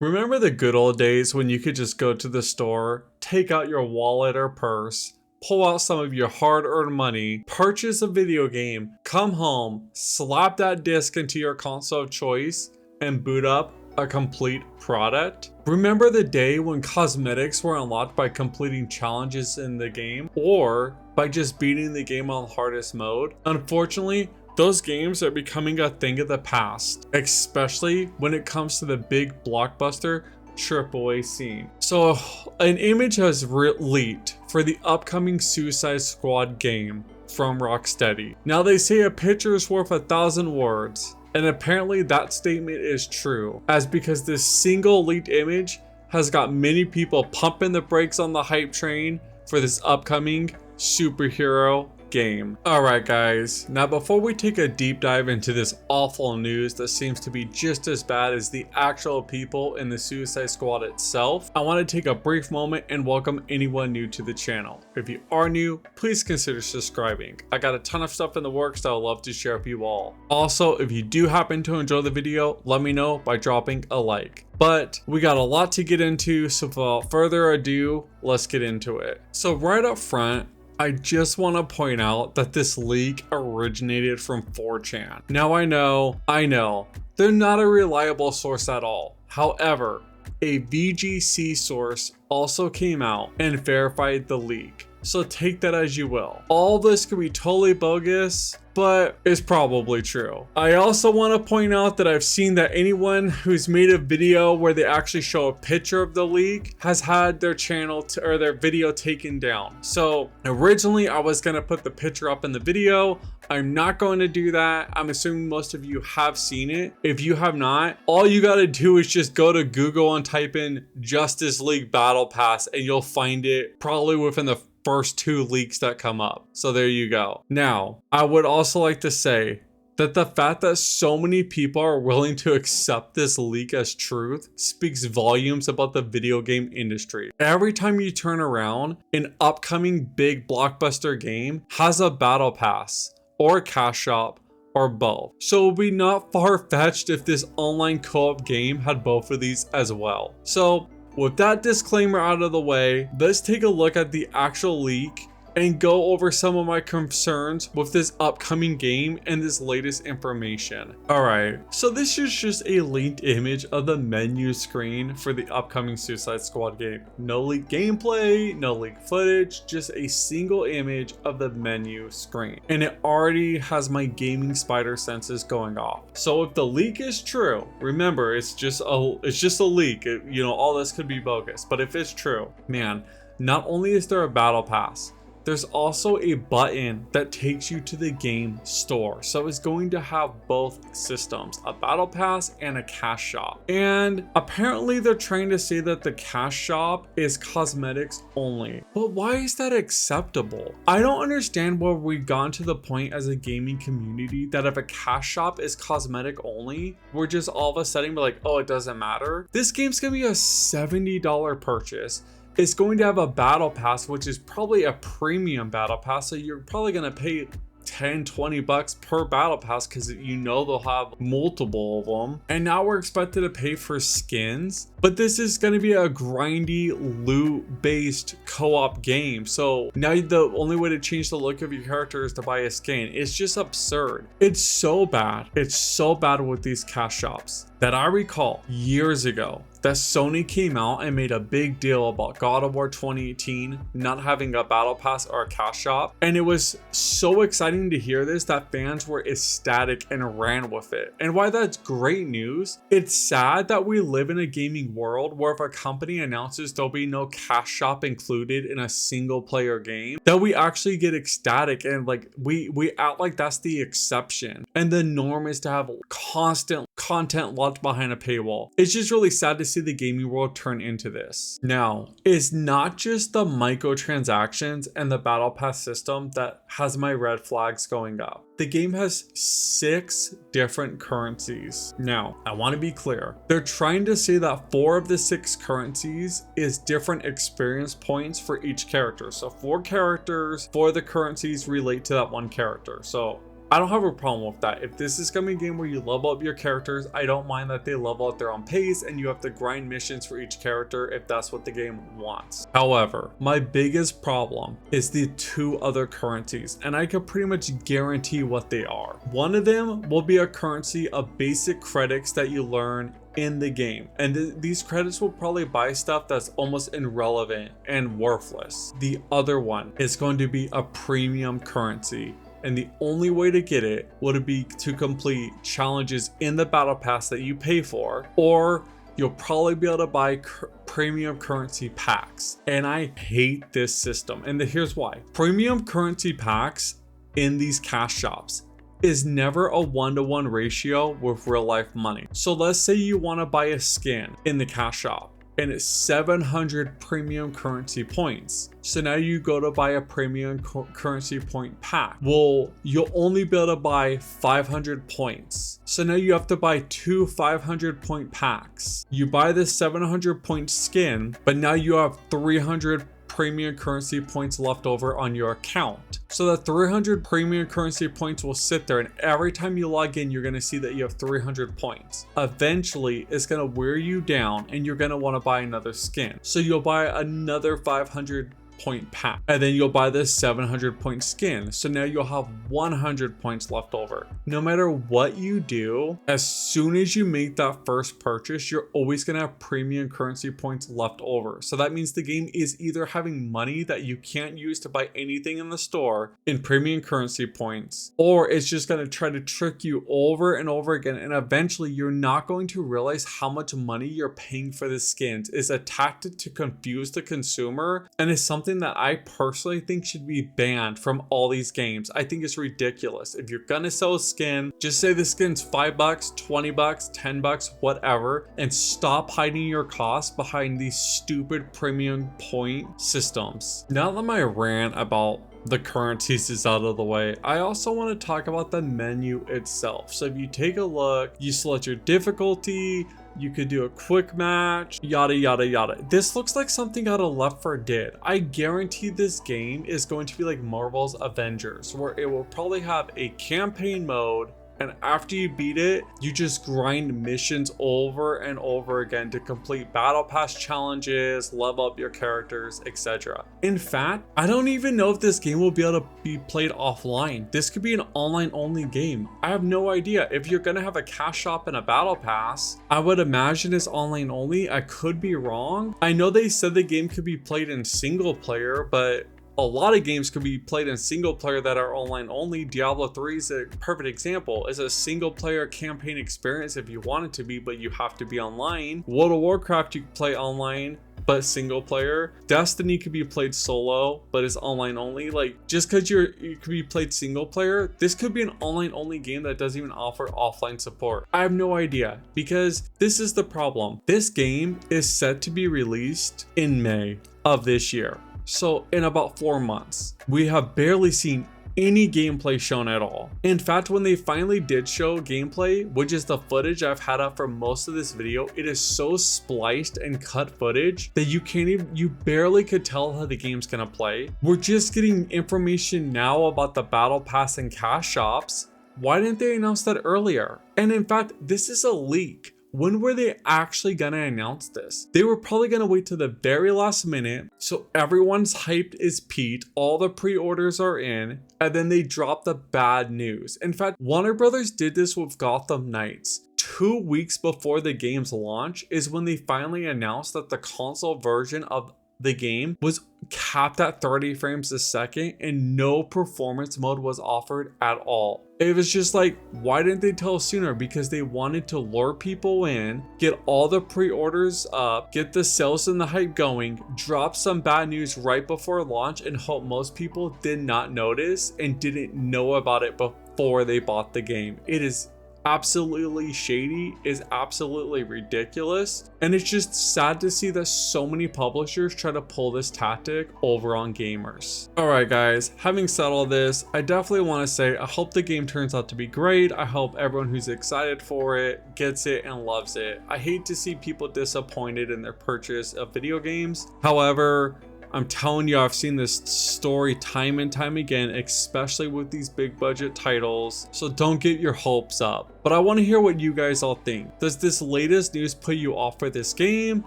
Remember the good old days when you could just go to the store, take out your wallet or purse, pull out some of your hard-earned money, purchase a video game, come home, slap that disc into your console of choice, and boot up a complete product? Remember the day when cosmetics were unlocked by completing challenges in the game or by just beating the game on hardest mode? Unfortunately, those games are becoming a thing of the past, especially when it comes to the big blockbuster AAA scene. So an image has leaked for the upcoming Suicide Squad game from Rocksteady. Now they say a picture is worth 1,000 words, and apparently that statement is true, as because this single leaked image has got many people pumping the brakes on the hype train for this upcoming superhero game. Alright guys, now before we take a deep dive into this awful news that seems to be just as bad as the actual people in the Suicide Squad itself, I want to take a brief moment and welcome anyone new to the channel. If you are new, please consider subscribing. I got a ton of stuff in the works that I would love to share with you all. Also, if you do happen to enjoy the video, let me know by dropping a like. But we got a lot to get into, so without further ado, let's get into it. So right up front, I just want to point out that this leak originated from 4chan. Now I know, they're not a reliable source at all. However, a VGC source also came out and verified the leak. So take that as you will. All this could be totally bogus, but it's probably true. I also want to point out that I've seen that anyone who's made a video where they actually show a picture of the leak has had their channel or their video taken down. So originally I was going to put the picture up in the video. I'm not going to do that. I'm assuming most of you have seen it. If you have not, all you got to do is just go to Google and type in Justice League Battle Pass and you'll find it probably within the first 2 leaks that come up. So there you go. Now, I would also like to say that the fact that so many people are willing to accept this leak as truth speaks volumes about the video game industry. Every time you turn around, an upcoming big blockbuster game has a battle pass or a cash shop or both. So it would be not far-fetched if this online co-op game had both of these as well. So with that disclaimer out of the way, let's take a look at the actual leak and go over some of my concerns with this upcoming game and this latest information. Alright, so this is just a leaked image of the menu screen for the upcoming Suicide Squad game. No leaked gameplay, no leaked footage, just a single image of the menu screen. And it already has my gaming spider senses going off. So if the leak is true, remember it's just a leak. All this could be bogus, but if it's true, man, not only is there a battle pass, there's also a button that takes you to the game store. So it's going to have both systems, a battle pass and a cash shop. And apparently they're trying to say that the cash shop is cosmetics only. But why is that acceptable? I don't understand where we've gone to the point as a gaming community that if a cash shop is cosmetic only, we're just all of a sudden like, oh, it doesn't matter. This game's gonna be a $70 purchase. It's going to have a battle pass, which is probably a premium battle pass. So you're probably going to pay 10-20 bucks per battle pass because they'll have multiple of them. And now we're expected to pay for skins, but this is going to be a grindy loot based co-op game. So now the only way to change the look of your character is to buy a skin. It's just absurd. It's so bad with these cash shops that I recall years ago that Sony came out and made a big deal about God of War 2018 not having a battle pass or a cash shop. And it was so exciting to hear this that fans were ecstatic and ran with it. And while that's great news, it's sad that we live in a gaming world where if a company announces there'll be no cash shop included in a single player game, that we actually get ecstatic and like we act like that's the exception. And the norm is to have constant content locked behind a paywall. It's just really sad to see the gaming world turn into this. Now, it's not just the microtransactions and the battle pass system that has my red flags going up. The game has 6 different currencies. Now, I want to be clear. They're trying to say that 4 of the 6 currencies is different experience points for each character. So 4 characters, 4 of the currencies relate to that one character. So I don't have a problem with that. If this is gonna be a game where you level up your characters, I don't mind that they level at their own pace and you have to grind missions for each character if that's what the game wants. However, my biggest problem is the two other currencies, and I can pretty much guarantee what they are. One of them will be a currency of basic credits that you learn in the game, and these credits will probably buy stuff that's almost irrelevant and worthless. The other one is going to be a premium currency, and the only way to get it would be to complete challenges in the battle pass that you pay for, or you'll probably be able to buy premium currency packs. And I hate this system, and here's why. Premium currency packs in these cash shops is never a 1-to-1 ratio with real life money. So let's say you want to buy a skin in the cash shop and it's 700 premium currency points. So now you go to buy a premium currency point pack. Well, you'll only be able to buy 500 points. So now you have to buy 2 500 point packs. You buy this 700 point skin, but now you have 300 premium currency points left over on your account. So that 300 premium currency points will sit there, and every time you log in, you're going to see that you have 300 points. Eventually, it's going to wear you down and you're going to want to buy another skin. So you'll buy another 500 point pack, and then you'll buy this 700 point skin. So now you'll have 100 points left over. No matter what you do, as soon as you make that first purchase, you're always going to have premium currency points left over. So that means the game is either having money that you can't use to buy anything in the store in premium currency points, or it's just going to try to trick you over and over again, and eventually you're not going to realize how much money you're paying for the skins. It's a tactic to confuse the consumer, and it's something that I personally think should be banned from all these games. I think it's ridiculous. If you're gonna sell a skin, just say the skin's $5, $20, $10, whatever, and stop hiding your costs behind these stupid premium point systems. Now that my rant about the currencies is out of the way, I also want to talk about the menu itself. So if you take a look, you select your difficulty, you could do a quick match, yada yada yada. This looks like something out of Left 4 Dead. I guarantee this game is going to be like Marvel's Avengers, where it will probably have a campaign mode, and after you beat it, you just grind missions over and over again to complete battle pass challenges, level up your characters, etc. In fact, I don't even know if this game will be able to be played offline. This could be an online only game. I have no idea. If you're gonna have a cash shop and a battle pass, I would imagine it's online only. I could be wrong. I know they said the game could be played in single player, but a lot of games can be played in single player that are online only. Diablo 3 is a perfect example. It's a single player campaign experience if you want it to be, but you have to be online. World of Warcraft, you can play online, but single player. Destiny could be played solo, but it's online only. Like, just because you could be played single player, this could be an online only game that doesn't even offer offline support. I have no idea, because this is the problem. This game is set to be released in May of this year. So in about 4 months, we have barely seen any gameplay shown at all. In fact, when they finally did show gameplay, which is the footage I've had up for most of this video, it is so spliced and cut footage that you barely could tell how the game's gonna play. We're just getting information now about the battle pass and cash shops. Why didn't they announce that earlier? And in fact, this is a leak. When were they actually gonna announce this? They were probably gonna wait to the very last minute, so everyone's hype is peaked, all the pre-orders are in, and then they drop the bad news. In fact, Warner Brothers did this with Gotham Knights. 2 weeks before the game's launch is when they finally announced that the console version of the game was capped at 30 frames a second and no performance mode was offered at all. It was just like, why didn't they tell us sooner? Because they wanted to lure people in, get all the pre-orders up, get the sales and the hype going, drop some bad news right before launch, and hope most people did not notice and didn't know about it before they bought the game. It is absolutely shady, is absolutely ridiculous, and it's just sad to see that so many publishers try to pull this tactic over on gamers. Alright guys, having said all this, I definitely want to say I hope the game turns out to be great. I hope everyone who's excited for it gets it and loves it. I hate to see people disappointed in their purchase of video games. However, I'm telling you, I've seen this story time and time again, especially with these big budget titles, so don't get your hopes up. But I want to hear what you guys all think. Does this latest news put you off for this game?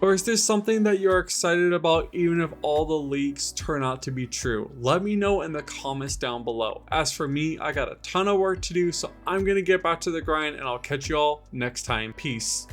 Or is this something that you're excited about even if all the leaks turn out to be true? Let me know in the comments down below. As for me, I got a ton of work to do, so I'm gonna get back to the grind and I'll catch you all next time. Peace.